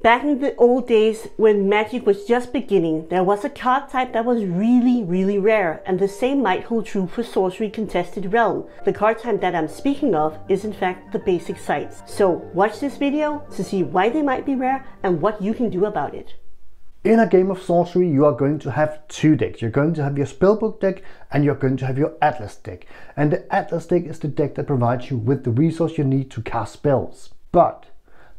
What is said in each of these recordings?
Back in the old days when Magic was just beginning, there was a card type that was really rare, and the same might hold true for Sorcery Contested Realm. The card type that I'm speaking of is in fact the basic sites. So watch this video to see why they might be rare and what you can do about it. In a game of Sorcery, you are going to have two decks. You're going to have your Spellbook deck and you're going to have your Atlas deck. And the Atlas deck is the deck that provides you with the resource you need to cast spells. But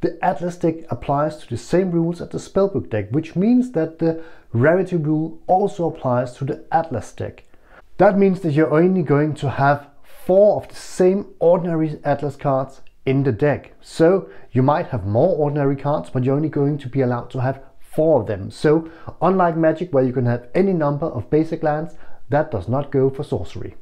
the Atlas deck applies to the same rules as the Spellbook deck, which means that the rarity rule also applies to the Atlas deck. That means that you're only going to have 4 of the same ordinary Atlas cards in the deck. So you might have more ordinary cards, but you're only going to be allowed to have 4 of them. So unlike Magic, where you can have any number of basic lands, that does not go for Sorcery.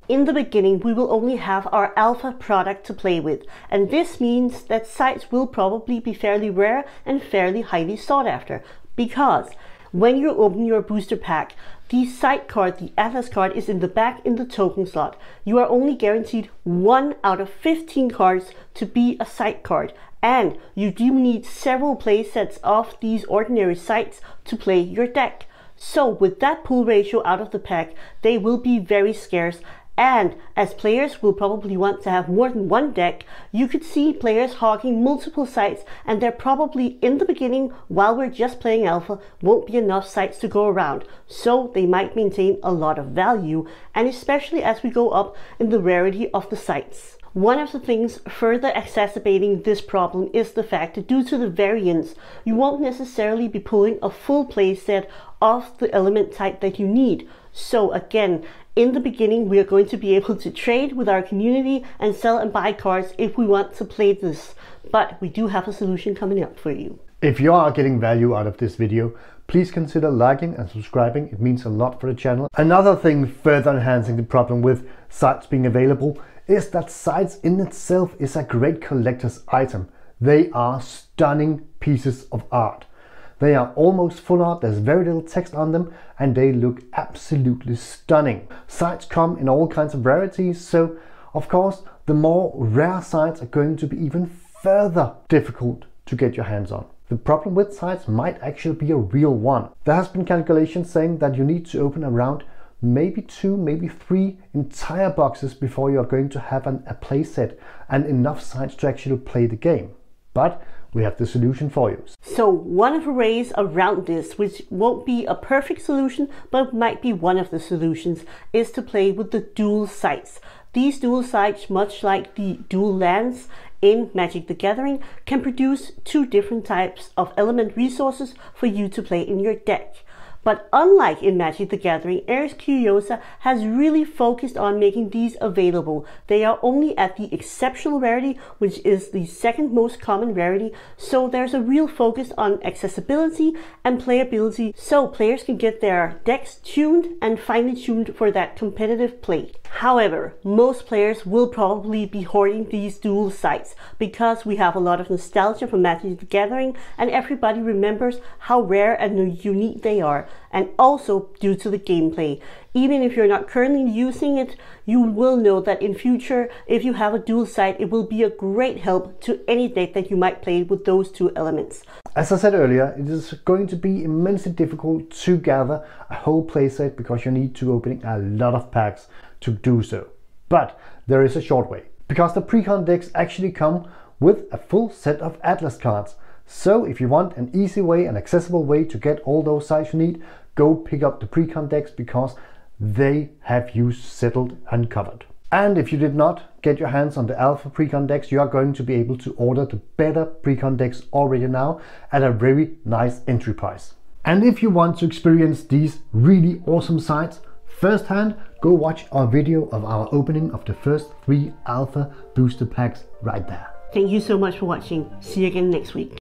In the beginning, we will only have our alpha product to play with, and this means that sites will probably be fairly rare and fairly highly sought after, because when you open your booster pack, the site card, the Atlas card, is in the back in the token slot. You are only guaranteed 1 out of 15 cards to be a site card, and you do need several play sets of these ordinary sites to play your deck. So with that pull ratio out of the pack, they will be very scarce. And as players will probably want to have more than one deck, you could see players hogging multiple sites, and there probably in the beginning, while we're just playing alpha, won't be enough sites to go around. So they might maintain a lot of value, and especially as we go up in the rarity of the sites. One of the things further exacerbating this problem is the fact that due to the variance, you won't necessarily be pulling a full play set of the element type that you need. So again, in the beginning, we are going to be able to trade with our community and sell and buy cards if we want to play this. But we do have a solution coming up for you. If you are getting value out of this video, please consider liking and subscribing. It means a lot for the channel. Another thing further enhancing the problem with sites being available is that sites in itself is a great collector's item. They are stunning pieces of art. They are almost full art, there's very little text on them, and they look absolutely stunning. Sites come in all kinds of rarities, so of course the more rare sites are going to be even further difficult to get your hands on. The problem with sites might actually be a real one. There has been calculations saying that you need to open around maybe 2, maybe 3 entire boxes before you are going to have a play set and enough sites to actually play the game. But we have the solution for you. So one of the ways around this, which won't be a perfect solution, but might be one of the solutions, is to play with the dual sites. These dual sites, much like the dual lands in Magic the Gathering, can produce 2 different types of element resources for you to play in your deck. But unlike in Magic the Gathering, Ares Curiosa has really focused on making these available. They are only at the exceptional rarity, which is the second most common rarity, so there's a real focus on accessibility and playability, so players can get their decks tuned and finely tuned for that competitive play. However, most players will probably be hoarding these dual sites because we have a lot of nostalgia from Magic the Gathering, and everybody remembers how rare and unique they are. And also due to the gameplay. Even if you're not currently using it, you will know that in future, if you have a dual site, it will be a great help to any deck that you might play with those 2 elements. As I said earlier, it is going to be immensely difficult to gather a whole playset because you need to open a lot of packs to do so. But there is a short way, because the precon decks actually come with a full set of Atlas cards. So if you want an easy way, an accessible way to get all those sites you need, go pick up the precon decks because they have you settled and covered. And if you did not get your hands on the alpha precon decks, you are going to be able to order the better precon decks already now at a very nice entry price. And if you want to experience these really awesome sites firsthand, go watch our video of our opening of the first 3 alpha booster packs right there. Thank you so much for watching. See you again next week.